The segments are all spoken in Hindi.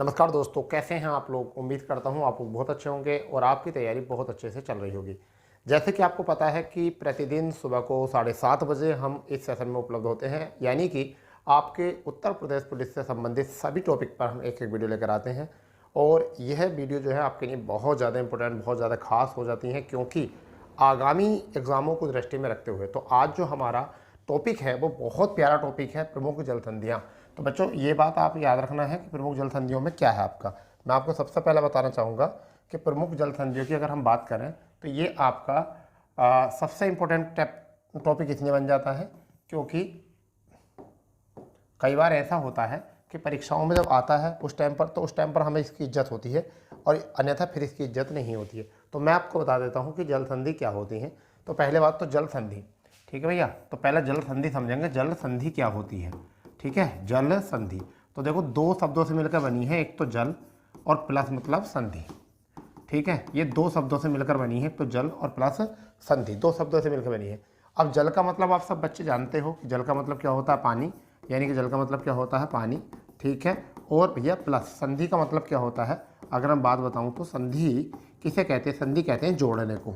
नमस्कार दोस्तों, कैसे हैं आप लोग। उम्मीद करता हूं आप लोग बहुत अच्छे होंगे और आपकी तैयारी बहुत अच्छे से चल रही होगी। जैसे कि आपको पता है कि प्रतिदिन सुबह को 7:30 बजे हम इस सेशन में उपलब्ध होते हैं, यानी कि आपके उत्तर प्रदेश पुलिस से संबंधित सभी टॉपिक पर हम एक एक वीडियो लेकर आते हैं। और यह वीडियो जो है आपके लिए बहुत ज़्यादा इंपॉर्टेंट, बहुत ज़्यादा खास हो जाती हैं, क्योंकि आगामी एग्ज़ामों को दृष्टि में रखते हुए। तो आज जो हमारा टॉपिक है वो बहुत प्यारा टॉपिक है, प्रमुख जल संधियाँ। तो बच्चों, ये बात आप याद रखना है कि प्रमुख जल संधियों में क्या है आपका। मैं आपको सबसे पहले बताना चाहूँगा कि प्रमुख जल संधियों की अगर हम बात करें तो ये आपका सबसे इम्पोर्टेंट टॉपिक इसलिए बन जाता है क्योंकि कई बार ऐसा होता है कि परीक्षाओं में जब आता है उस टाइम पर हमें इसकी इज्जत होती है और अन्यथा फिर इसकी इज्जत नहीं होती है। तो मैं आपको बता देता हूँ कि जल संधि क्या होती है। तो पहले बात तो जल संधि, ठीक है भैया। तो पहले जल संधि समझेंगे, जल संधि क्या होती है, ठीक है। जल संधि तो देखो दो शब्दों से मिलकर बनी है, एक तो जल और प्लस मतलब संधि, ठीक है। ये दो शब्दों से मिलकर बनी है, तो जल और प्लस संधि दो शब्दों से मिलकर बनी है। अब जल का मतलब आप सब बच्चे जानते हो कि जल का मतलब क्या होता है, पानी, यानी कि जल का मतलब क्या होता है, पानी, ठीक है। और भैया प्लस संधि का मतलब क्या होता है, अगर हम बात बताऊं तो संधि किसे कहते हैं, संधि कहते हैं जोड़ने को।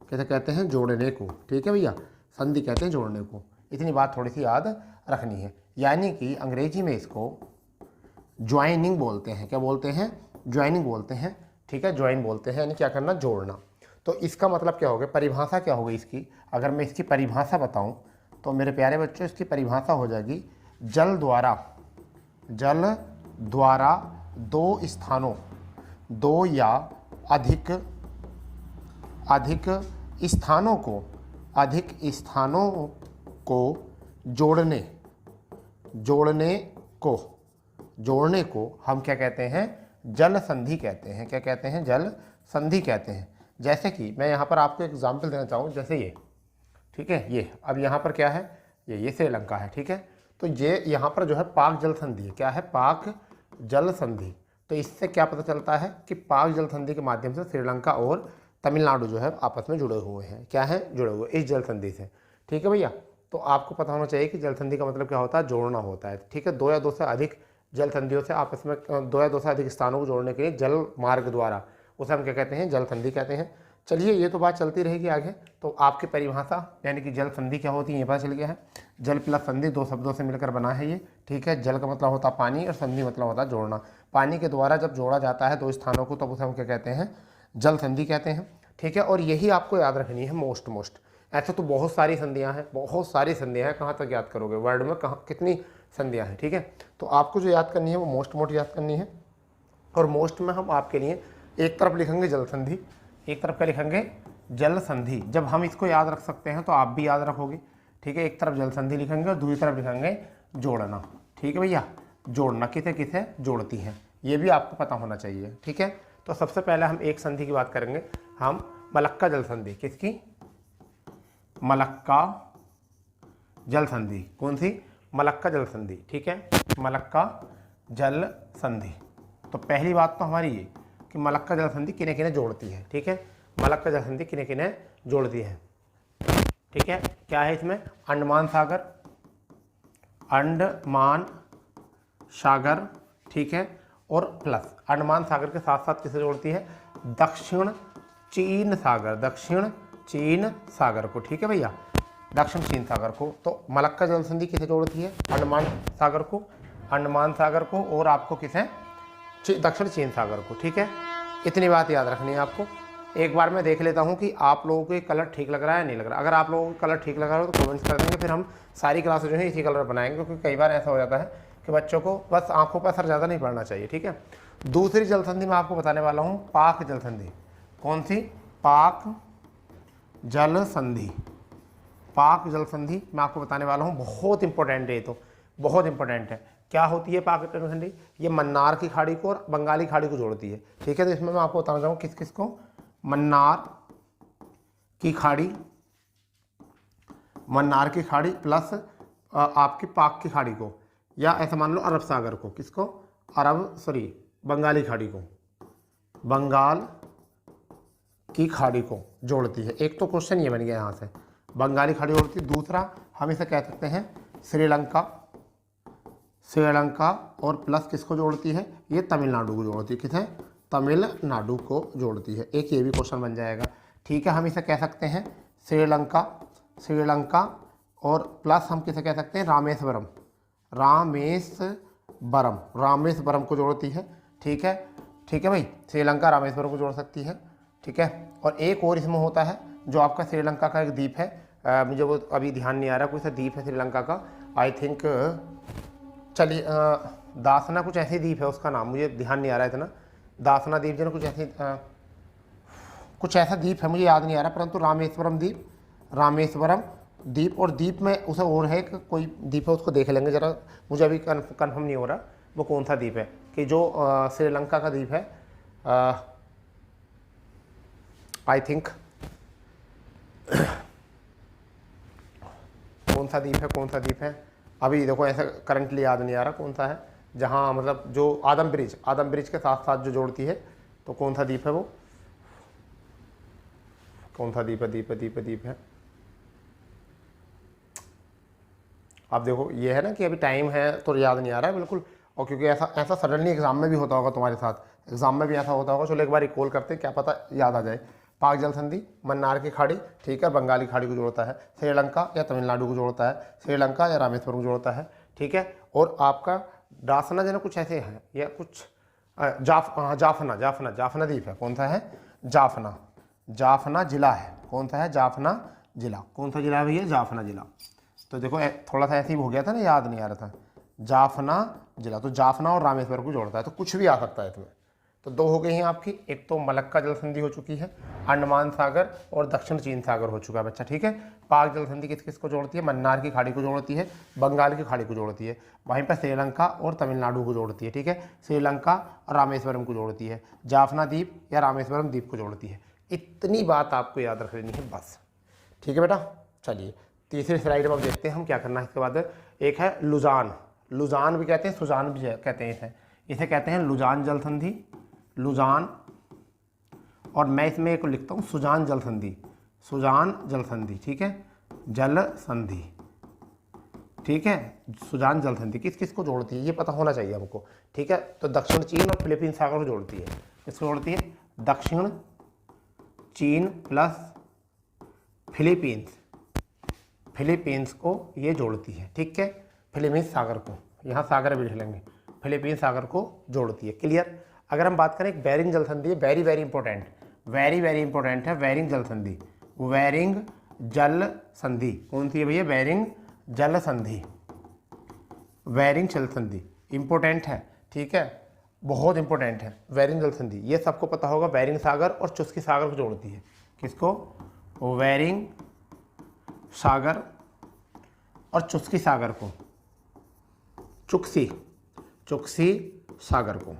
कैसे कहते हैं, जोड़ने को, ठीक है भैया। संधि कहते हैं जोड़ने को। इतनी बात थोड़ी सी याद रखनी है, यानी कि अंग्रेजी में इसको ज्वाइनिंग बोलते हैं। क्या बोलते हैं, ज्वाइनिंग बोलते हैं, ठीक है। ज्वाइन बोलते हैं, यानी क्या करना, जोड़ना। तो इसका मतलब क्या हो गया, परिभाषा क्या होगी इसकी। अगर मैं इसकी परिभाषा बताऊं तो मेरे प्यारे बच्चों, इसकी परिभाषा हो जाएगी जल द्वारा दो स्थानों, दो या अधिक स्थानों को जोड़ने को हम क्या कहते हैं, जल संधि कहते हैं। क्या कहते हैं, जल संधि कहते हैं। जैसे कि मैं यहाँ पर आपको एग्जाम्पल देना चाहूँ, जैसे ये, ठीक है। ये अब यहाँ पर क्या है, ये श्रीलंका है, ठीक है। तो ये यहाँ पर जो है पाक जल संधि है। क्या है, पाक जल संधि। तो इससे क्या पता चलता है कि पाक जल संधि के माध्यम से श्रीलंका और तमिलनाडु जो है आपस में जुड़े हुए हैं। क्या है, जुड़े हुए इस जल संधि से, ठीक है भैया। तो आपको पता होना चाहिए कि जल संधि का मतलब क्या होता है, जोड़ना होता है, ठीक है। दो या दो से अधिक जल संधियों से आपस में, दो या दो से अधिक स्थानों को जोड़ने के लिए जल मार्ग द्वारा, उसे हम क्या कहते हैं, जल संधि कहते हैं। चलिए, ये तो बात चलती रहेगी आगे। तो आपकी परिभाषा यानी कि जल संधि क्या होती है ये पता चल गया है। जल प्लस संधि दो शब्दों से मिलकर बना है ये, ठीक है। जल का मतलब होता है पानी और संधि मतलब होता है जोड़ना। पानी के द्वारा जब जोड़ा जाता है दो स्थानों को, तब उसे हम क्या कहते हैं, जल संधि कहते हैं, ठीक है। और यही आपको याद रखनी है मोस्ट। ऐसे तो बहुत सारी संधियां हैं, कहाँ तक याद करोगे, वर्ड में कहाँ कितनी संधियां हैं, ठीक है। तो आपको जो याद करनी है वो मोस्ट याद करनी है। और मोस्ट में हम आपके लिए एक तरफ लिखेंगे जल संधि, एक तरफ क्या लिखेंगे, जल संधि। जब हम इसको याद रख सकते हैं तो आप भी याद रखोगे, ठीक है। एक तरफ जल संधि लिखेंगे और दूसरी तरफ लिखेंगे जोड़ना, ठीक है भैया। जोड़ना किसे किसे जोड़ती है ये भी आपको पता होना चाहिए, ठीक है। तो सबसे पहले हम एक संधि की बात करेंगे, हम मलक्का जल संधि। किसकी, मलक्का जल संधि। कौन सी, मलक्का जल संधि, ठीक है। मलक्का जल संधि। तो पहली बात तो हमारी ये कि मलक्का जल संधि किन्हें किन्हें जोड़ती है, ठीक है। मलक्का जल संधि किन्हें किन्हें जोड़ती है, ठीक है। क्या है इसमें, अंडमान सागर, ठीक है। और प्लस अंडमान सागर के साथ साथ किसे जोड़ती है, दक्षिण चीन सागर को, ठीक है भैया, दक्षिण चीन सागर को। तो मलक्का जल संधि किसे जोड़ती है, अंडमान सागर को और आपको किसे, दक्षिण चीन सागर को, ठीक है। इतनी बात याद रखनी है आपको। एक बार मैं देख लेता हूँ कि आप लोगों को कलर ठीक लग रहा है नहीं लग रहा। अगर आप लोगों को कलर ठीक लग रहा हो तो कमेंट्स कर देंगे, फिर हम सारी क्लास जो है इसी कलर बनाएंगे, क्योंकि कई बार ऐसा हो जाता है कि बच्चों को बस आंखों पर असर ज़्यादा नहीं पड़ना चाहिए, ठीक है। दूसरी जल संधि मैं आपको बताने वाला हूँ, पाक जल संधि। कौन सी, पाक जल संधि। पाक जल संधि मैं आपको बताने वाला हूँ, बहुत इंपॉर्टेंट है ये, तो बहुत इंपॉर्टेंट है। क्या होती है पाक जल संधि, ये मन्नार की खाड़ी को और बंगाली खाड़ी को जोड़ती है, ठीक है। तो इसमें मैं आपको बताना चाहूँ किस किस को, मन्नार की खाड़ी प्लस आपकी पाक की खाड़ी को, या ऐसा मान लो अरब सागर को, किसको, बंगाली खाड़ी को, बंगाल की खाड़ी को जोड़ती है। एक तो क्वेश्चन ये बन गया यहाँ से, बंगाली खाड़ी जोड़ती है। दूसरा हम इसे कह सकते हैं श्रीलंका और प्लस किसको जोड़ती है, ये तमिलनाडु को जोड़ती है। किसे, तमिलनाडु को जोड़ती है। एक ये भी क्वेश्चन बन जाएगा। ठीक है, हम इसे कह सकते हैं श्रीलंका, श्रीलंका और प्लस हम किसे कह सकते हैं, रामेश्वरम, रामेश्वरम, रामेश्वरम को जोड़ती है। ठीक है, ठीक है भाई, श्रीलंका रामेश्वरम को जोड़ सकती है। ठीक है, और एक और इसमें होता है जो आपका श्रीलंका का एक द्वीप है, मुझे वो अभी ध्यान नहीं आ रहा, कोई सा द्वीप है श्रीलंका का, आई थिंक, चलिए दासना कुछ ऐसे द्वीप है, उसका नाम मुझे ध्यान नहीं आ रहा है इतना, दासना द्वीप जो ना कुछ ऐसे कुछ ऐसा द्वीप है, मुझे याद नहीं आ रहा, परंतु रामेश्वरम द्वीप, रामेश्वरम द्वीप, और द्वीप में उसे और है कि कोई द्वीप है, उसको देख लेंगे जरा, मुझे अभी कन्फर्म नहीं हो रहा वो कौन सा द्वीप है, कि जो श्रीलंका का द्वीप है, आई थिंक कौन सा द्वीप है, कौन सा द्वीप है, अभी देखो ऐसा करंटली याद नहीं आ रहा कौन सा है, जहाँ मतलब जो आदम ब्रिज के साथ साथ जो जोड़ती है, तो कौन सा द्वीप है वो, कौन सा द्वीप है। आप देखो ये है ना कि अभी टाइम है तो याद नहीं आ रहा है बिल्कुल, और क्योंकि ऐसा सडनली एग्जाम में भी होता होगा तुम्हारे साथ, एग्जाम में भी ऐसा होता होगा, चलो एक बार रिकॉल करते हैं, क्या पता याद आ जाए। पाक जल संधि, मन्नार की खाड़ी, ठीक है, बंगाली खाड़ी को जोड़ता है, श्रीलंका या तमिलनाडु को जोड़ता है, श्रीलंका या रामेश्वरम को जोड़ता है। ठीक है, और आपका दासना जो ना कुछ ऐसे है, या कुछ जाफना द्वीप है, कौन सा है, जाफना जिला है, कौन सा है, जाफना जिला, कौन सा जिला है भैया, जाफना जिला। तो देखो थोड़ा सा ऐसे ही हो गया था ना, याद नहीं आ रहा था, जाफना जिला, तो जाफना और रामेश्वर को जोड़ता है, तो कुछ भी आ सकता है इसमें। तो दो हो गई हैं आपकी, एक तो मलक्का जल संधि हो चुकी है, अंडमान सागर और दक्षिण चीन सागर हो चुका है बच्चा। ठीक है, पाक जल संधि किस किस को जोड़ती है, मन्नार की खाड़ी को जोड़ती है, बंगाल की खाड़ी को जोड़ती है, वहीं पर श्रीलंका और तमिलनाडु को जोड़ती है। ठीक है, श्रीलंका और रामेश्वरम को जोड़ती है, जाफना द्वीप या रामेश्वरम द्वीप को जोड़ती है। इतनी बात आपको याद रख लेनी है बस। ठीक है बेटा, चलिए तीसरी स्लाइड में अब देखते हैं हम क्या करना है इसके बाद। एक है लुजान, लुजान भी कहते हैं, सुजान भी कहते हैं, इसे कहते हैं लुजान जल संधि, लुजान, और मैं इसमें एक लिखता हूँ सुजान जल संधि, सुजान जल संधि। ठीक है, जल संधि, ठीक है, सुजान जल संधि किस किस को जोड़ती है ये पता होना चाहिए हमको। ठीक है, तो दक्षिण चीन और फिलीपींस सागर को जोड़ती है, किसको जोड़ती है, दक्षिण चीन प्लस फिलीपींस, फिलीपींस को ये जोड़ती है। ठीक है, फिलीपींस सागर को, यहाँ सागर भी लिख लेंगे, फिलीपींस सागर को जोड़ती है। क्लियर। अगर हम बात करें एक बेरिंग जल संधि है, very very important, very very important है बेरिंग जल संधि, बेरिंग जल संधि कौन सी है भैया, बेरिंग जल संधि, बेरिंग जल संधि इंपॉर्टेंट है। ठीक है, बहुत इंपॉर्टेंट है बेरिंग जल संधि, ये सबको पता होगा। बेरिंग सागर और चुस्की सागर को जोड़ती है, किसको, बेरिंग सागर और चुस्की सागर को, चुक्सी सागर को।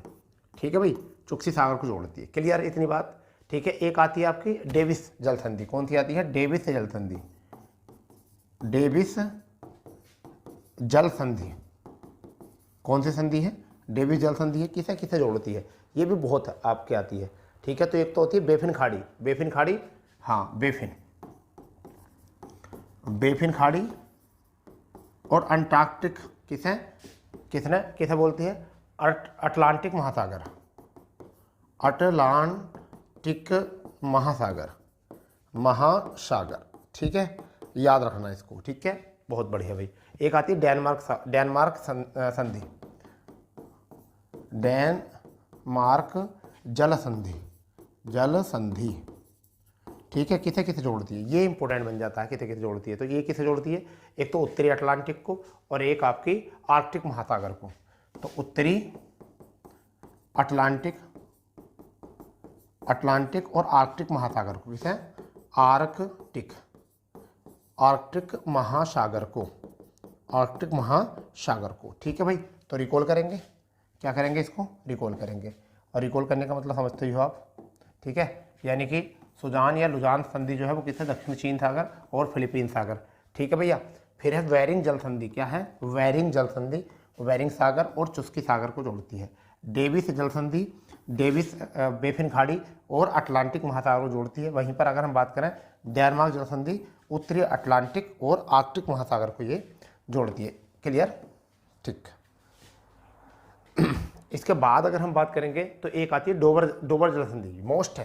ठीक है भाई, चुक्सी सागर को जोड़ती है। क्लियर इतनी बात। ठीक है, एक आती है आपकी डेविस जल संधि, कौन सी आती है, डेविस जल संधि, डेविस जल संधि कौन सी संधि है, डेविस जल संधि है, किसे किसे जोड़ती है, ये भी बहुत आपके आती है। ठीक है, तो एक तो होती है बेफिन खाड़ी, बेफिन खाड़ी, हाँ बेफिन खाड़ी, और अंटार्कटिक किसे बोलती है, अटलांटिक महासागर, अटलांटिक महासागर। ठीक है, याद रखना इसको। ठीक है, बहुत बढ़िया भाई। एक आती है डेनमार्क संधि, डेनमार्क जल संधि। ठीक है, किसे किसे जोड़ती है, ये इंपॉर्टेंट बन जाता है, किसे किसे जोड़ती है। तो ये किसे जोड़ती है, एक तो उत्तरी अटलांटिक को और एक आपकी आर्कटिक महासागर को। तो उत्तरी अटलांटिक और आर्कटिक महासागर को, किसे, आर्कटिक महासागर को। ठीक है भाई, तो रिकॉल करेंगे, क्या करेंगे, इसको रिकॉल करेंगे, और रिकॉल करने का मतलब समझते ही हो आप। ठीक है, यानी कि सुजान या लुजान संधि जो है वो किससे, दक्षिण चीन सागर और फिलीपीन सागर। ठीक है भैया, फिर है वेरिंग जल संधि, क्या है, वेरिंग जल संधि, वेरिंग सागर और चुस्की सागर को जोड़ती है। डेविस जल संधि, डेविस बेफिन खाड़ी और अटलांटिक महासागर को जोड़ती है। वहीं पर अगर हम बात करें डेनमार्क जल संधि, उत्तरी अटलांटिक और आर्कटिक महासागर को ये जोड़ती है। क्लियर, ठीक। इसके बाद अगर हम बात करेंगे तो एक आती है डोबर डोबर जल संधि, मोस्ट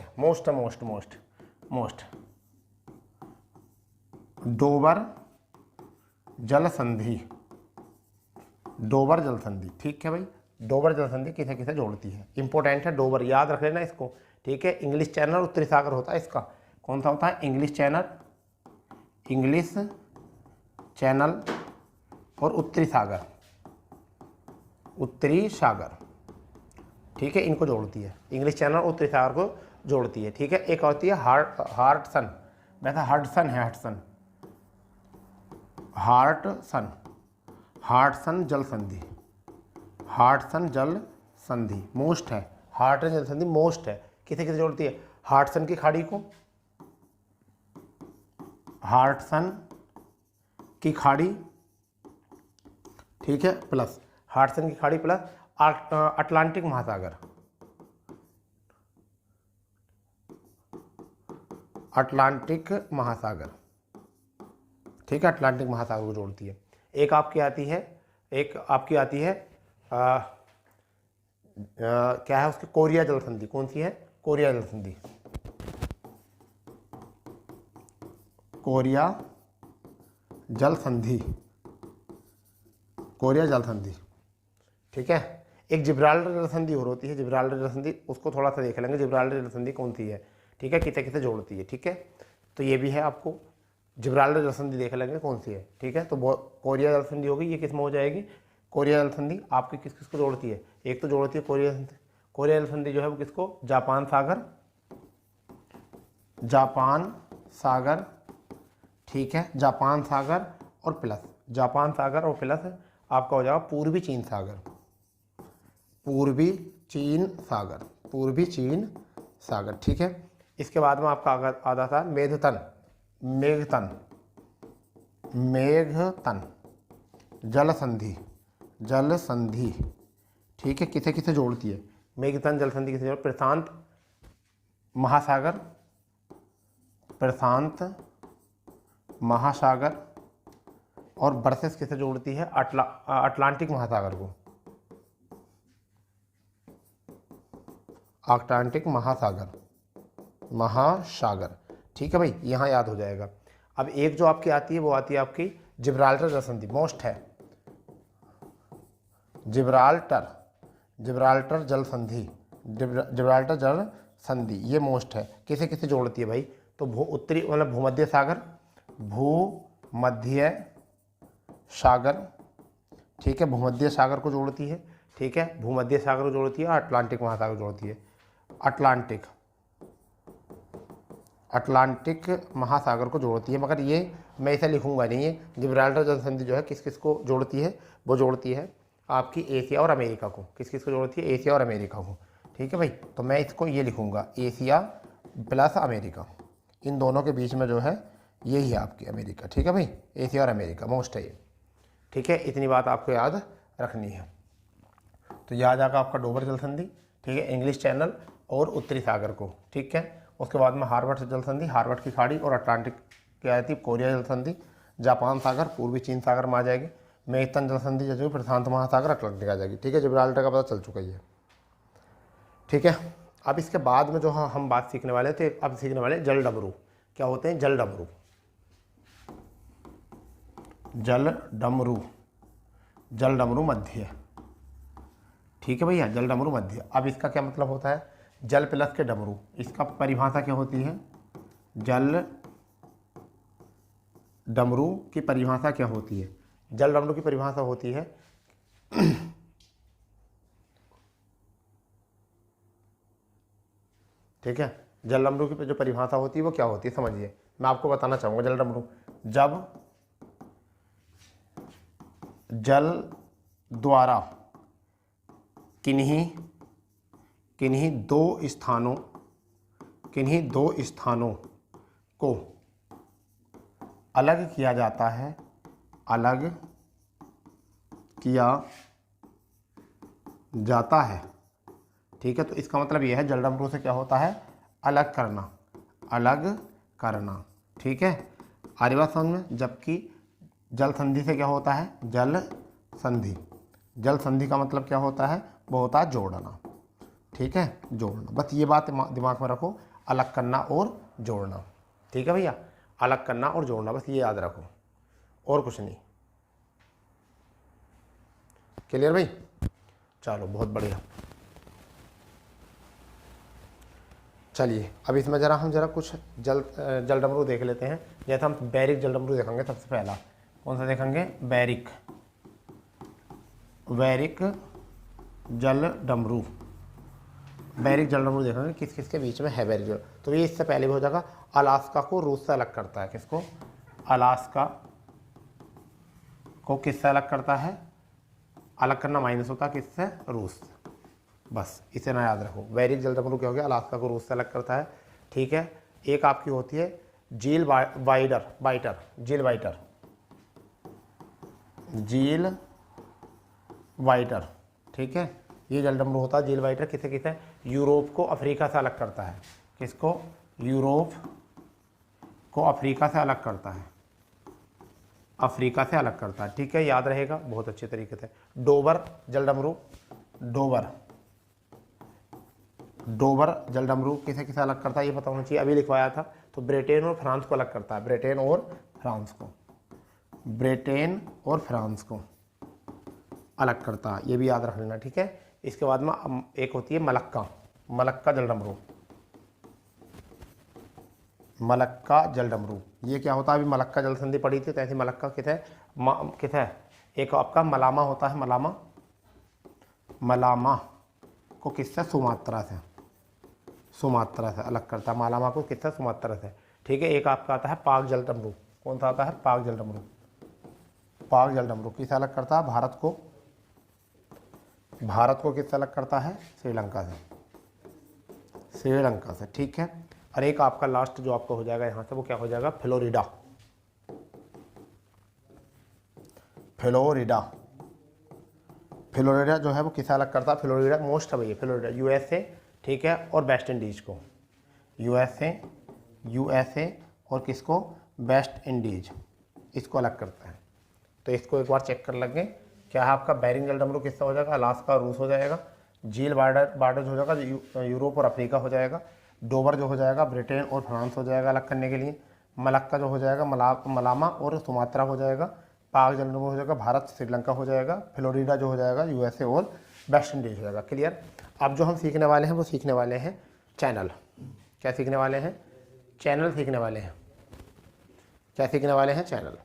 डोबर जल संधि, डोबर जल संधि। ठीक है भाई, डोबर जल संधि किसे किसे जोड़ती है, इंपॉर्टेंट है डोबर, याद रख लेना इसको। ठीक है, इंग्लिश चैनल उत्तरी सागर होता है इसका, कौन सा होता है, इंग्लिश चैनल और उत्तरी सागर। ठीक है, इनको जोड़ती है, इंग्लिश चैनल और उत्तरी सागर को जोड़ती है। ठीक है, एक होती है हार्टसन, वैसा हडसन है, हार्टसन जल संधि, मोस्ट है, हार्टसन जल संधि मोस्ट है, किसे किसे जोड़ती है, हार्टसन की खाड़ी को, ठीक है, प्लस हार्टसन की खाड़ी प्लस अटलांटिक महासागर, ठीक है, अटलांटिक महासागर को जोड़ती है। एक आपकी आती है क्या है उसकी, कोरिया जल संधि, कौन सी है, कोरिया जल संधि, कोरिया जल संधि। ठीक है, एक जिब्राल्टर जल संधि और होती है, जिब्राल्टर जल संधि, उसको थोड़ा सा देख लेंगे, जिब्राल्टर जल संधि कौन सी है। ठीक है, किसे किसे जोड़ती है। ठीक है, तो ये भी है, आपको जिब्राल्टर जल संधि देख लेंगे कौन सी है। ठीक है, तो कोरिया जल संधि होगी, ये किस में हो जाएगी, कोरिया जल संधि आपकी किस किस को जोड़ती है, एक तो जोड़ती है कोरिया जल संधि जो है वो किसको, जापान सागर। ठीक है, जापान सागर और प्लस आपका हो जाएगा पूर्वी चीन सागर। ठीक है, इसके बाद में आपका आता था मेघतन जल संधि। ठीक है, किसे किसे जोड़ती है, मेघतन जल संधि किसे जोड़ती है, प्रशांत महासागर और वर्सेस किसे जोड़ती है, अटलांटिक महासागर को, अटलांटिक महासागर। ठीक है भाई, यहाँ याद हो जाएगा। अब एक जो आपकी आती है वो आती है आपकी जिब्राल्टर जल संधि, मोस्ट है, जिब्राल्टर जल संधि, ये मोस्ट है, किसे किसे जोड़ती है भाई, तो भूमध्य सागर। ठीक है, भूमध्य सागर को जोड़ती है। ठीक है, भूमध्य सागर को जोड़ती है, अटलांटिक महासागर को जोड़ती है, अटलांटिक महासागर को जोड़ती है। मगर ये मैं इसे लिखूंगा नहीं है, जिब्राल्टर जल संधि जो है किस किस को जोड़ती है, वो जोड़ती है आपकी एशिया और अमेरिका को, किस किस को जोड़ती है, एशिया और अमेरिका को। ठीक है भाई, तो मैं इसको ये लिखूंगा, एशिया प्लस अमेरिका, इन दोनों के बीच में जो है यही है आपकी अमेरिका। ठीक है भाई, एशिया और अमेरिका मोस्ट है ये। ठीक है, इतनी बात आपको याद रखनी है। तो याद आएगा आपका डोबर जल संधि, ठीक है, इंग्लिश चैनल और उत्तरी सागर को। ठीक है, उसके बाद में हार्वर्ड जल संधि, हार्वर्ड की खाड़ी और अटलांटिक की आई थी, कोरिया जल संधि, जापान सागर, पूर्वी चीन सागर में आ जाएगी, मेघतन जल संधि जो प्रशांत महासागर, अटलांटिक आ जाएगी। ठीक है, जिब्राल्टर का पता चल चुका ही है। ठीक है, अब इसके बाद में जो हम बात सीखने वाले थे, अब सीखने वाले जल डमरू। क्या होते हैं जल डमरू, जल डमरू मध्य। ठीक है भैया, जल डमरू मध्य। अब इसका क्या मतलब होता है, जल प्लस के डमरू, इसका परिभाषा क्या होती है, जल डमरू की परिभाषा क्या होती है, जल डमरू की परिभाषा होती है ठीक है, जल डमरू की जो परिभाषा होती है वो क्या होती है, समझिए, मैं आपको बताना चाहूँगा। जल डमरू, जब जल द्वारा किन्हीं दो स्थानों को अलग किया जाता है, ठीक है, तो इसका मतलब यह है जल डमरू से क्या होता है, अलग करना। ठीक है, आरी बात समझ में। जबकि जल संधि से क्या होता है, जल संधि का मतलब क्या होता है, वो होता है जोड़ना। ठीक है, जोड़ना, बस ये बात दिमाग में रखो, अलग करना और जोड़ना। ठीक है भैया, अलग करना और जोड़ना, बस ये याद रखो, और कुछ नहीं। क्लियर भाई? चलो बहुत बढ़िया। चलिए अब इसमें जरा हम कुछ जल डमरू देख लेते हैं। जैसे हम बैरिक जल डमरू देखेंगे, सबसे पहला कौन सा देखेंगे? बैरिक जल डमरू। बैरिक जल डमरू देखेंगे किस किस के बीच में है बैरिक जल। तो ये इससे पहले भी हो जाएगा। अलास्का को रूस से अलग करता है। किसको? अलास्का को किससे अलग करता है? अलग करना माइनस होता है किससे? रूस। बस इसे ना याद रखो। बैरिक जल डमरू क्या हो गया? अलास्का को रूस से अलग करता है। ठीक है, एक आपकी होती है झील वाइटर। ठीक है, ये जल डमरू होता है झील वाइटर। किसे किसे? यूरोप को अफ्रीका से अलग करता है। किसको? यूरोप को अफ्रीका से अलग करता है। अफ्रीका से अलग करता है। ठीक है, याद रहेगा बहुत अच्छे तरीके से। डोबर जल डमरू, डोबर जल डमरू किसे किसे अलग करता है ये पता होना चाहिए, अभी लिखवाया था। तो ब्रिटेन और फ्रांस को अलग करता है। ब्रिटेन और फ्रांस को अलग करता है, ये भी याद रख लेना। ठीक है, इसके बाद में एक होती है मलक्का जल डमरू। ये क्या होता है? अभी मलक्का जल संधि पड़ी थी, तो ऐसी मलक्का किथे है? एक आपका मलामा होता है। मलामा को किससे? सुमात्रा से अलग करता है। मलामा को किससे? सुमात्रा से। ठीक है, एक आपका आता है पाक जल डमरू। कौन सा आता है? पाक जल डमरू किससे अलग करता है? भारत को किससे अलग करता है? श्रीलंका से। ठीक है, और एक आपका लास्ट जो आपका हो जाएगा यहाँ से, वो क्या हो जाएगा? फ्लोरिडा जो है वो किसे अलग करता है? फ्लोरिडा मोस्ट है भैया, फ्लोरिडा यूएसए। ठीक है, और वेस्ट इंडीज को। यूएसए और किसको? वेस्ट इंडीज, इसको अलग करता है। तो इसको एक बार चेक कर लेंगे। क्या है आपका? बैरिक जल डमरू किसका हो जाएगा? अलास्का रूस हो जाएगा। झील वाइटर हो जाएगा यूरोप और अफ्रीका हो जाएगा। डोबर जो हो जाएगा ब्रिटेन और फ्रांस हो जाएगा अलग करने के लिए। मलक्का जो हो जाएगा मलामा और सुमात्रा हो जाएगा। पाक जल डमरू हो जाएगा भारत श्रीलंका हो जाएगा। फ्लोरिडा जो हो जाएगा यूएसए और वेस्ट इंडीज हो जाएगा। क्लियर? अब जो हम सीखने वाले हैं वो सीखने वाले हैं चैनल। क्या सीखने वाले हैं? चैनल सीखने वाले हैं। क्या सीखने वाले हैं? चैनल।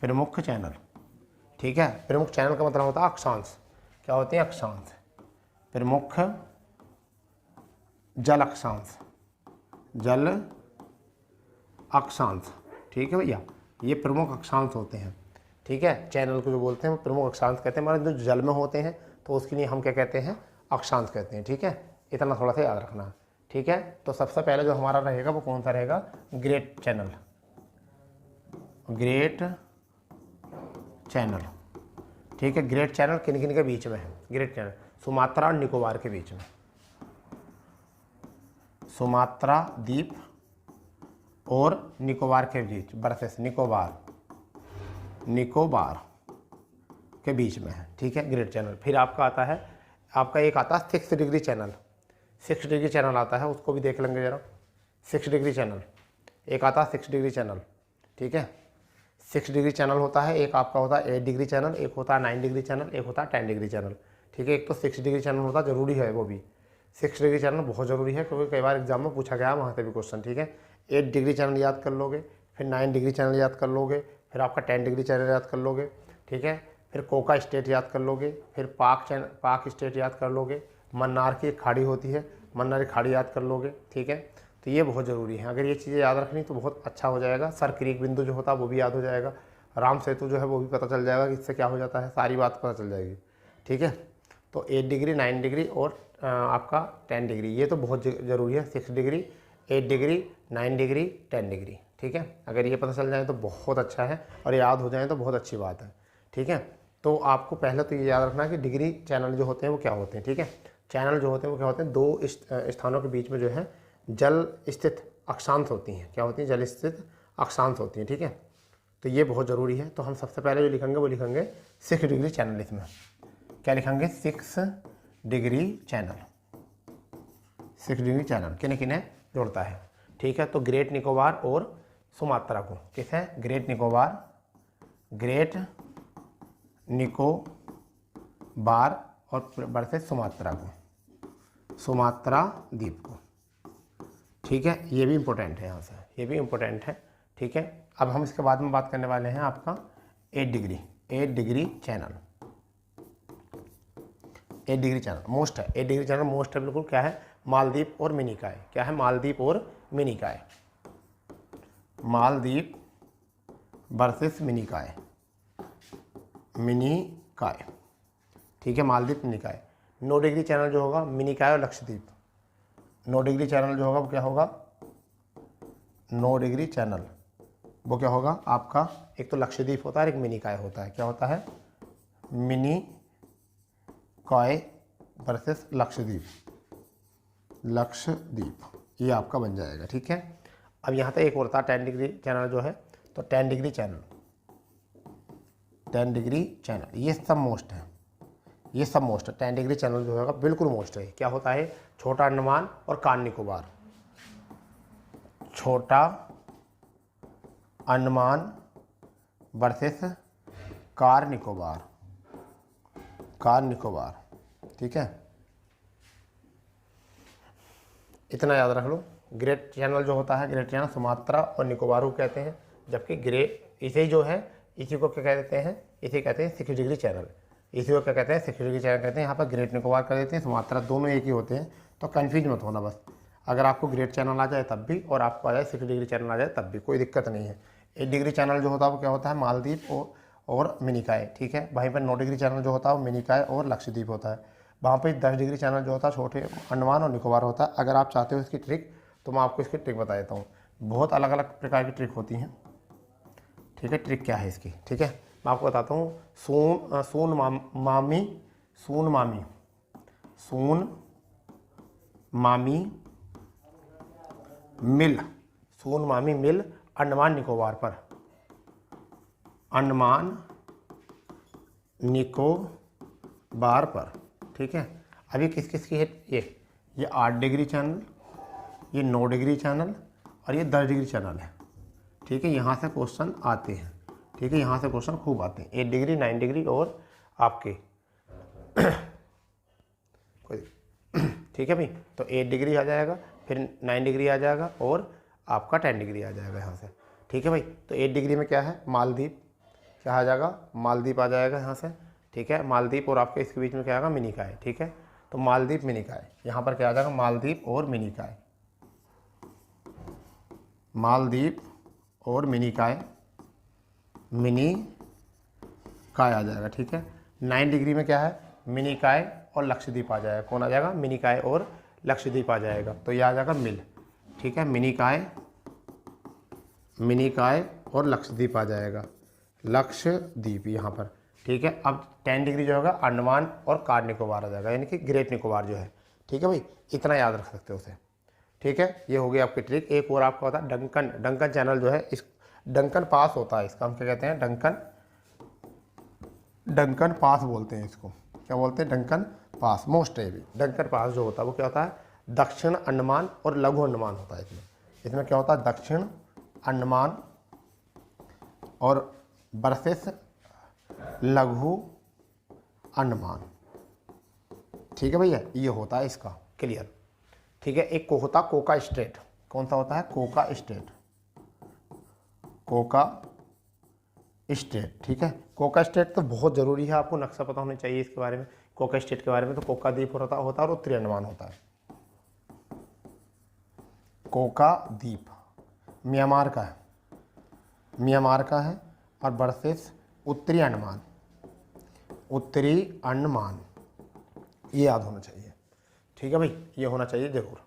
प्रमुख चैनल। ठीक है, प्रमुख चैनल का मतलब होता है अक्षांश। क्या होते हैं? अक्षांश। प्रमुख जल अक्षांश। ठीक है भैया, ये प्रमुख अक्षांश होते हैं। ठीक है, चैनल को जो बोलते हैं वो प्रमुख अक्षांश कहते हैं। हमारे जो जल में होते हैं तो उसके लिए हम क्या कहते हैं? अक्षांश कहते हैं। ठीक है, इतना थोड़ा सा याद रखना। ठीक है, तो सबसे पहले जो हमारा रहेगा वो कौन सा रहेगा? Great channel. ठीक है, ग्रेट चैनल किन किन के बीच में है? ग्रेट चैनल सुमात्रा और निकोबार के बीच में। सुमात्रा द्वीप और निकोबार के बीच, वर्सेस निकोबार के बीच में है। ठीक है, ग्रेट चैनल। फिर आपका आता है, एक आता है 6 डिग्री चैनल। 6 डिग्री चैनल आता है, उसको भी देख लेंगे जरा। 6 डिग्री चैनल एक आता है 6 डिग्री चैनल। ठीक है, 6 डिग्री चैनल होता है। एक आपका होता है 8 डिग्री चैनल, एक होता है 9 डिग्री चैनल, एक होता है 10 डिग्री चैनल। ठीक है, एक तो 6 डिग्री चैनल होता है, जरूरी है वो भी। 6 डिग्री चैनल बहुत ज़रूरी है, क्योंकि कई बार एग्जाम में पूछा गया वहाँ से भी क्वेश्चन। ठीक है, 8 डिग्री चैनल याद कर लोगे, फिर 9 डिग्री चैनल याद कर लोगे, फिर आपका 10 डिग्री चैनल याद कर लोगे। ठीक है, फिर कोका स्टेट याद कर लोगे, फिर पाक स्टेट याद कर लोगे। मन्नार की एक खाड़ी होती है, मन्नार की खाड़ी याद कर लोगे। ठीक है, तो ये बहुत ज़रूरी है। अगर ये चीज़ें याद रखनी तो बहुत अच्छा हो जाएगा। सर क्रीक बिंदु जो होता है वो भी याद हो जाएगा। राम सेतु जो है वो भी पता चल जाएगा कि इससे क्या हो जाता है, सारी बात पता चल जाएगी। ठीक है, तो 8 डिग्री 9 डिग्री और आपका 10 डिग्री, ये तो बहुत ज़रूरी है। 6 डिग्री 8 डिग्री 9 डिग्री 10 डिग्री। ठीक है, अगर ये पता चल जाए तो बहुत अच्छा है, और याद हो जाए तो बहुत अच्छी बात है। ठीक है, तो आपको पहले तो ये याद रखना है कि डिग्री चैनल जो होते हैं वो क्या होते हैं। ठीक है, चैनल जो होते हैं वो क्या होते हैं? 2 स्थानों के बीच में जो है जल स्थित अक्षांश होती हैं। क्या होती हैं? जल स्थित अक्षांश होती हैं। ठीक है, तो ये बहुत ज़रूरी है। तो हम सबसे पहले जो लिखेंगे वो लिखेंगे 6 डिग्री चैनल। इसमें क्या लिखेंगे? 6 डिग्री चैनल। 6 डिग्री चैनल किन्हें किन्हें जोड़ता है, ठीक है। तो ग्रेट निकोबार और सुमात्रा को, किस है? ग्रेट निकोबार, ग्रेट निकोबार और वर्सेस सुमात्रा को, सुमात्रा द्वीप को, ठीक है। ये भी इम्पोर्टेंट है यहाँ से, ये भी इम्पोर्टेंट है, ठीक है। अब हम इसके बाद में बात करने वाले हैं आपका 8 degree, 8 degree channel. 8 degree channel most है, 8 डिग्री चैनल मोस्ट है बिल्कुल। क्या है? मालदीव और मिनिकॉय। क्या है? मालदीव और मिनिकॉय, मालदीव वर्सेस मिनिकॉय, मिनिकॉय, ठीक है। मालदीव मिनिकॉय। 9 डिग्री चैनल जो होगा मिनिकॉय और लक्षद्वीप। 9 डिग्री चैनल जो होगा वो क्या होगा? 9 डिग्री चैनल वो क्या होगा आपका? एक तो लक्षद्वीप होता है, एक मिनिकॉय होता है। क्या होता है? मिनिकॉय वर्सेस लक्षद्वीप, लक्षद्वीप, ये आपका बन जाएगा, ठीक है। अब यहाँ तक एक और था 10 डिग्री चैनल जो है, तो 10 डिग्री चैनल, 10 डिग्री चैनल ये सब मोस्ट है, ये सब मोस्ट है। 10 डिग्री चैनल जो होगा बिल्कुल मोस्ट है। क्या होता है? छोटा अंडमान और कार निकोबार, छोटा Andaman versus car Nicobar, car Nicobar, ठीक है। इतना याद रख लो। ग्रेट चैनल जो होता है, ग्रेट चैनल सुमात्रा और निकोबार को कहते हैं, जबकि इसे जो है इसी को क्या कह देते हैं? इसे कहते हैं 6 डिग्री चैनल। इसी को क्या कहते हैं? 6 डिग्री चैनल कहते हैं। यहाँ पर ग्रेट निकोबार कर देते हैं, सुमात्रा, दोनों एक ही होते हैं। तो कन्फ्यूज मत होना बस। अगर आपको ग्रेट चैनल आ जाए तब भी, और आपको आ जाए 6 डिग्री चैनल आ जाए तब भी, कोई दिक्कत नहीं है। 8 डिग्री चैनल जो होता है वो क्या होता है? मालदीव और मिनिकॉय, ठीक है। वहीं पर 9 डिग्री चैनल जो होता है वो मिनिकॉय और लक्षद्वीप होता है। वहाँ पर 10 डिग्री चैनल जो होता है छोटे अंडमान और निकोबार होता है। अगर आप चाहते हो इसकी ट्रिक तो मैं आपको इसकी ट्रिक बता देता हूँ। बहुत अलग अलग प्रकार की ट्रिक होती हैं, ठीक है। ट्रिक क्या है इसकी, ठीक है, मैं आपको बताता हूँ। सून मामी, सून मामी, सून मामी मिल, सून मामी मिल अंडमान निकोबार पर, अंडमान निकोबार पर, ठीक है। अभी किस किस की है? ये 8 डिग्री चैनल, ये 9 डिग्री चैनल और ये 10 डिग्री चैनल है, ठीक है। यहाँ से क्वेश्चन आते हैं, ठीक है, यहाँ से क्वेश्चन खूब आते हैं। 8 डिग्री, 9 डिग्री और आपके ठीक है भाई। तो 8 डिग्री आ जाएगा, फिर 9 डिग्री आ जाएगा और आपका 10 डिग्री आ जाएगा यहाँ से, ठीक है भाई। तो 8 डिग्री में क्या है? मालदीव, क्या आ जाएगा? मालदीव आ जाएगा यहाँ से, ठीक है। मालदीव और आपके इसके बीच में क्या आएगा? मिनिकॉय, ठीक है। तो मालदीव मिनिकॉय, यहाँ पर क्या आ जाएगा? मालदीव और मिनिकॉय, मालदीव और मिनिकॉय, मिनिकॉय आ जाएगा, ठीक है। 9 डिग्री में क्या है? मिनिकॉय और लक्षद्वीप आ जाएगा। कौन आ जाएगा? मिनिकॉय और लक्षद्वीप आ जाएगा। तो ये आ जाएगा मिल, ठीक है। मिनिकॉय, मिनिकॉय और लक्षद्वीप आ जाएगा, लक्षद्वीप यहाँ पर, ठीक है। अब 10 डिग्री जो होगा अंडमान और कार निकोबार आ जाएगा, यानी कि ग्रेट निकोबार जो है, ठीक है भाई। इतना याद रख सकते हो उसे, ठीक है। ये हो गई आपकी ट्रिक। एक और आपका होता है डंकन, डंकन चैनल जो है, इस डंकन पास होता है, इसका हम क्या कहते हैं? डंकन, डंकन पास बोलते हैं इसको। क्या बोलते हैं? Duncan pass. मोस्ट है भी। डंकन पास जो होता है वो क्या होता है? दक्षिण अंडमान और लघु अंडमान होता है इसमें। इसमें क्या होता है? दक्षिण अंडमान और वर्सेस लघु अंडमान, ठीक है भैया। ये होता है इसका क्लियर, ठीक है। एक को होता कोका स्टेट। कौन सा होता है? कोका स्टेट, कोका स्टेट, ठीक है। कोका स्टेट तो बहुत ज़रूरी है, आपको नक्शा पता होना चाहिए इसके बारे में, कोका स्टेट के बारे में। तो कोका द्वीप होता है और उत्तरी अंडमान होता है। कोका द्वीप म्यांमार का है, म्यांमार का है, और वर्सेस उत्तरी अंडमान, उत्तरी अंडमान, ये याद होना चाहिए, ठीक है भाई। ये होना चाहिए ज़रूर।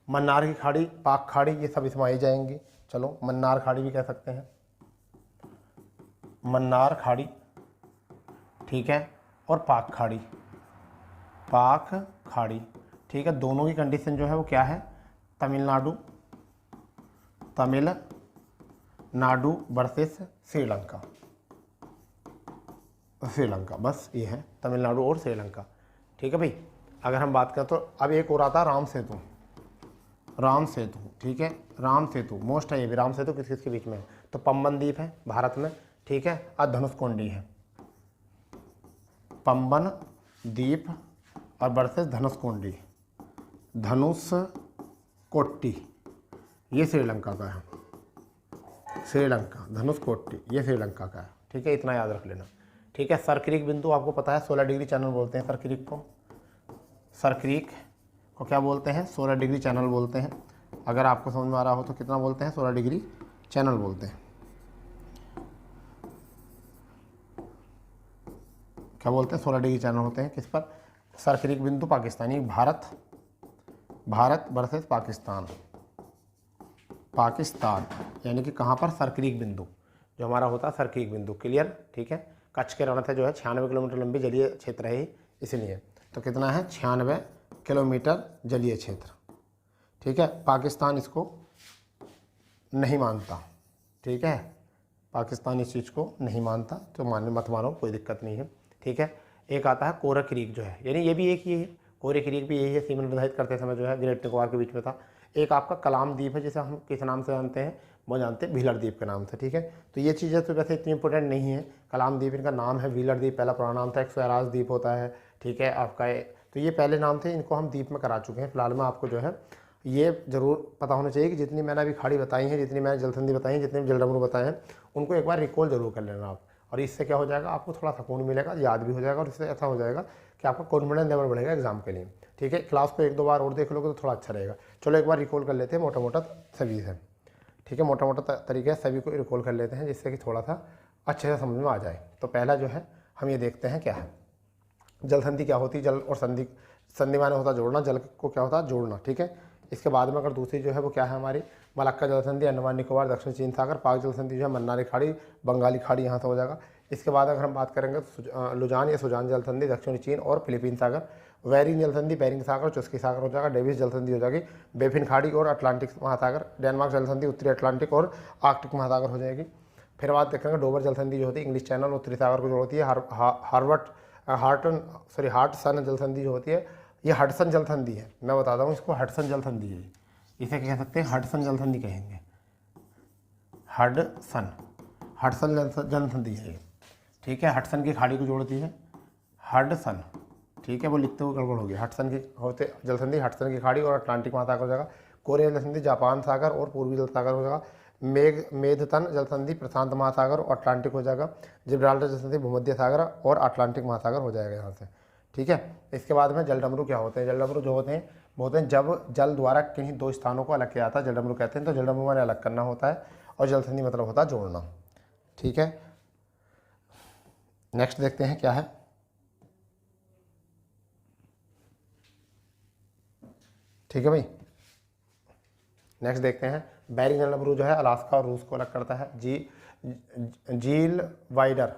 मन्नार की खाड़ी, पाक खाड़ी, ये सब इसमें आई जाएंगे। चलो, मन्नार खाड़ी भी कह सकते हैं, मन्नार खाड़ी, ठीक है। और पाक खाड़ी, पाक खाड़ी, ठीक है। दोनों की कंडीशन जो है वो क्या है? तमिलनाडु, तमिलनाडु नाडु वर्सेस श्रीलंका। श्रीलंका, बस ये है तमिलनाडु और श्रीलंका। ठीक है भाई। अगर हम बात करें तो अब एक और आता है राम सेतु। राम सेतु, ठीक है, राम सेतु मोस्ट है ये भी। राम सेतु किस किस के बीच में है? तो पंबन द्वीप है भारत में, ठीक है, और धनुषकोडी है। पंबन द्वीप और वर्सेस धनुषकोडी, धनुषकोटी ये श्रीलंका का है। श्रीलंका, धनुषकोटी ये श्रीलंका का है। ठीक है, इतना याद रख लेना। ठीक है, सरक्रीक बिंदु आपको पता है 16 डिग्री चैनल बोलते हैं सरक्रीक को। सरक्रीक को क्या बोलते हैं? 16 डिग्री चैनल बोलते हैं। अगर आपको समझ में आ रहा हो तो कितना बोलते हैं? 16 डिग्री चैनल बोलते हैं। क्या बोलते हैं? 16 डिग्री चैनल होते हैं किस पर? सरक्रीक बिंदु पाकिस्तानी, भारत वर्सेस पाकिस्तान। पाकिस्तान यानी कि कहाँ पर? सरक्रीक बिंदु जो हमारा होता है सरक्रीक बिंदु। क्लियर? ठीक है। कच्छ के रण थे जो है 96 किलोमीटर लंबी जलीय क्षेत्र है इसलिए। तो कितना है? 96 किलोमीटर जलीय क्षेत्र। ठीक है, पाकिस्तान इसको नहीं मानता। ठीक है, पाकिस्तान इस चीज़ को नहीं मानता, तो मत मानो, कोई दिक्कत नहीं है। ठीक है, एक आता है कोरल क्रीक जो है, यानी ये भी एक ही है, कोरल क्रीक भी यही है, सीमा निर्धारित करते समय जो है ग्रेट निकोबार के बीच में था। एक आपका कलाम द्वीप है जिसे हम किस नाम से जानते हैं? वो जानते हैं व्हीलर द्वीप के नाम से। ठीक है, तो ये चीज़ें तो वैसे इतनी इंपॉर्टेंट नहीं है। कलाम द्वीप इनका नाम है, व्हीलर द्वीप पहला पुराना नाम था, एक स्वराज द्वीप होता है। ठीक है, आपका तो ये पहले नाम थे, इनको हम द्वीप में करा चुके हैं। फिलहाल में आपको जो है ये ज़रूर पता होना चाहिए कि जितनी मैंने अभी खाड़ी बताई हैं, जितनी मैंने जलसंधि बताई हैं, जितने जलडमरू बताए हैं, उनको एक बार रिकॉल जरूर कर लेना आप। और इससे क्या हो जाएगा? आपको थोड़ा सुकून मिलेगा, याद भी हो जाएगा, और इससे ऐसा हो जाएगा कि आपका कॉन्फिडेंस लेवल बढ़ेगा एग्जाम के लिए। ठीक है, क्लास को 1-2 बार और देख लोगे तो थोड़ा अच्छा रहेगा। चलो एक बार रिकॉल कर लेते हैं मोटा मोटा सभी से। ठीक है, मोटा मोटा तरीके सभी को रिकॉल कर लेते हैं जिससे कि थोड़ा सा अच्छे से समझ में आ जाए। तो पहला जो है हम ये देखते हैं क्या है। जल संधि क्या होती है? जल और संधि, संधि माने होता जोड़ना, जल को क्या होता है? जोड़ना। ठीक है, इसके बाद में अगर दूसरी जो है वो क्या है हमारी? मलक्का जल संधि, अंडमान निकोबार, दक्षिण चीन सागर। पाक जल संधि जो है मन्नारी खाड़ी, बंगाली खाड़ी, यहाँ से हो जाएगा। इसके बाद अगर हम बात करेंगे तो लुजान या सुजान जल संधि, दक्षिणी चीन और फिलीपीन सागर। वेरिंग जल संधि, बेरिंग सागर, चुस्की सागर हो जाएगा। डेविस जल संधि हो जाएगी, बेफिन खाड़ी और अटलांटिक महासागर। डेनमार्क जल संधि, उत्तरी अटलांटिक और आर्कटिक महासागर हो जाएगी। फिर बात देखेंगे डोबर जल संधि जो होती है इंग्लिश चैनल, उत्तरी सागर को जोड़ती है। हार्टसन जल संधि जो होती है ये हडसन जल संधि है। मैं बताता हूँ इसको, हडसन जल संधि है, इसे कह सकते हैं हडसन जल संधि कहेंगे। हडसन जल संधि है ये। ठीक है, हडसन की खाड़ी को जोड़ती है, हडसन। ठीक है, वो लिखते हुए गड़बड़ होगी। हडसन की होते जल संधि, हडसन की खाड़ी और अटलांटिक महासागर हो जाएगा। कोरिया जल संधि, जापान सागर और पूर्वी जल सागर हो जाएगा। मेधतन जल संधि, प्रशांत महासागर और अटलांटिक हो जाएगा। जिब्राल्टर जल संधि, भूमध्य सागर और अटलांटिक महासागर हो जाएगा यहाँ से। ठीक है, इसके बाद में जलडमरू क्या होते हैं? जलडमरू जो होते हैं वो होते हैं जब जल द्वारा किन्हीं दो स्थानों को अलग किया जाता है, जलडमरू कहते हैं। तो जलडमरू माने अलग करना होता है और जल संधि मतलब होता है जोड़ना। ठीक है, नेक्स्ट देखते हैं क्या है। ठीक है भाई, नेक्स्ट देखते हैं बेरिंग जलडमरू जो है अलास्का और रूस को अलग करता है। झील वाइडर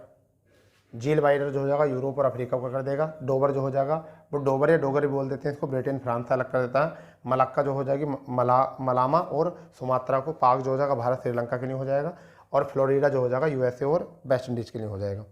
जो हो जाएगा यूरोप और अफ्रीका को कर देगा। डोबर जो हो जाएगा वो डोबर या डोगर भी बोल देते हैं इसको, ब्रिटेन फ्रांस से अलग कर देता है। मलक्का जो हो जाएगी मलामा और सुमात्रा को। पाक जो हो जाएगा भारत श्रीलंका के लिए हो जाएगा। और फ्लोरिडा जो हो जाएगा यूएसए और वेस्ट इंडीज़ के लिए हो जाएगा।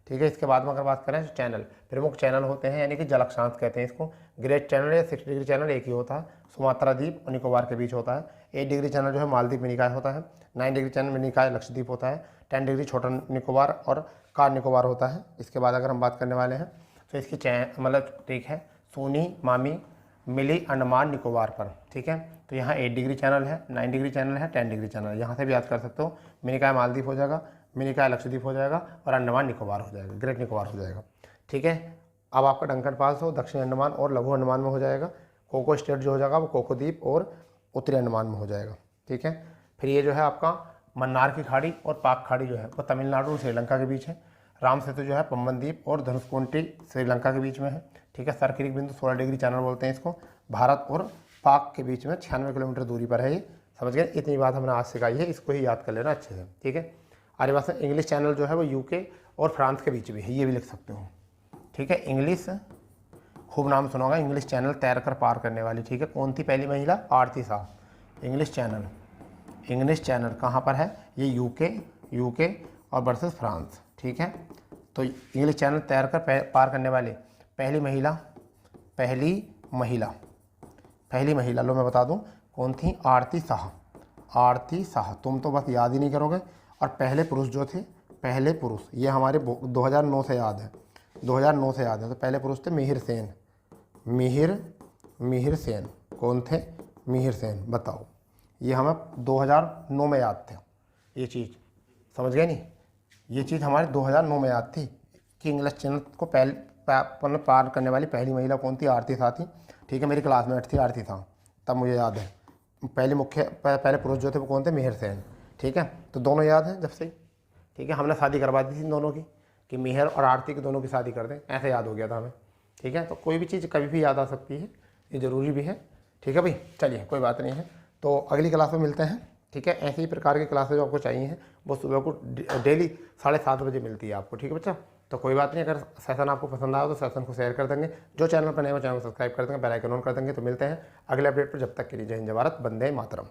ठीक है, इसके बाद में अगर बात करें चैनल, प्रमुख चैनल होते हैं यानी कि जल अक्षांश कहते हैं इसको। ग्रेट चैनल या 6 डिग्री चैनल एक ही होता है, सुमात्रा द्वीप और निकोबार के बीच होता है। 8 डिग्री चैनल जो है मालदीव मिनिकॉय होता है। 9 डिग्री चैनल मिनिकॉय लक्षद्वीप होता है। 10 डिग्री छोटा निकोबार और कार निकोबार होता है। इसके बाद अगर हम बात करने वाले हैं तो इसकी मतलब ठीक है सोनी, मामी, मिली अंडमान निकोबार पर। ठीक है, तो यहाँ 8 डिग्री चैनल है, 9 डिग्री चैनल है, 10 डिग्री चैनल है। यहाँ से भी याद कर सकते हो। मिनिकॉय मालदीव हो जाएगा, मिनिकॉय लक्षद्वीप हो जाएगा और अंडमान निकोबार हो जाएगा, ग्रेट निकोबार हो जाएगा। ठीक है, अब आपका डंकन पास हो दक्षिण अंडमान और लघु अंडमान में हो जाएगा। कोको स्टेट जो हो जाएगा वो कोको द्वीप और उत्तरी अंडमान में हो जाएगा। ठीक है, फिर ये जो है आपका मन्नार की खाड़ी और पाक खाड़ी जो है वो तमिलनाडु और श्रीलंका के बीच है। राम सेतु जो है पंबन द्वीप और धनुषकोडी श्रीलंका के बीच में है। ठीक है, सरक्रीक बिंदु 16 डिग्री चैनल बोलते हैं इसको, भारत और पाक के बीच में 96 किलोमीटर दूरी पर है ये। समझ गए? इतनी बात हमने आज सिखाई है, इसको ही याद कर लेना अच्छे से। ठीक है, आगे बात है इंग्लिश चैनल जो है वो यूके और फ्रांस के बीच में है, ये भी लिख सकते हो। ठीक है, इंग्लिश खूब नाम सुना होगा, इंग्लिश चैनल तैर कर पार करने वाली। ठीक है, कौन थी पहली महिला? Aarti Shah. English Channel English Channel कहाँ पर है? ये यूके और वर्सेस फ्रांस, ठीक है। तो इंग्लिश चैनल तैर कर पार करने वाले पहली महिला लो मैं बता दूं कौन थी? आरती शाह। तुम तो बस याद ही नहीं करोगे। और पहले पुरुष जो थे, पहले पुरुष ये हमारे 2009 से याद है, 2009 से याद है। तो पहले पुरुष थे मिहिर सेन। कौन थे? मिहिर सेन। बताओ, ये हमें 2009 में याद थे। ये चीज़ समझ गए नहीं? ये चीज़ हमारे 2009 में याद थी कि इंग्लिश चैनल को पार करने वाली पहली महिला कौन थी? आरती शाह थी, ठीक है। मेरी क्लासमेट थी आरती शाह, तब मुझे याद है। पहले पुरुष जो थे वो कौन थे? मिहिर सेन, ठीक है। तो दोनों याद हैं जब से, ठीक है। हमने शादी करवा दी थी इन दोनों की कि मिहिर और आरती की दोनों की शादी कर दें, ऐसे याद हो गया था हमें, ठीक है। तो कोई भी चीज़ कभी भी याद आ सकती है, ये ज़रूरी भी है, ठीक है भाई। चलिए कोई बात नहीं है, तो अगली क्लास में मिलते हैं, ठीक है। ऐसे ही प्रकार की क्लासेज जो आपको चाहिए हैं वो सुबह को डेली 7:30 बजे मिलती है आपको, ठीक है बच्चा। तो कोई बात नहीं, अगर सेशन आपको पसंद आया तो सेशन को शेयर कर देंगे। जो चैनल पर नए हो चैनल को सब्सक्राइब कर देंगे, बेल आइकन ऑन कर देंगे। तो मिलते हैं अगले अपडेट पर, जब तक के लिए जय हिंद, जय भारत, वंदे मातरम।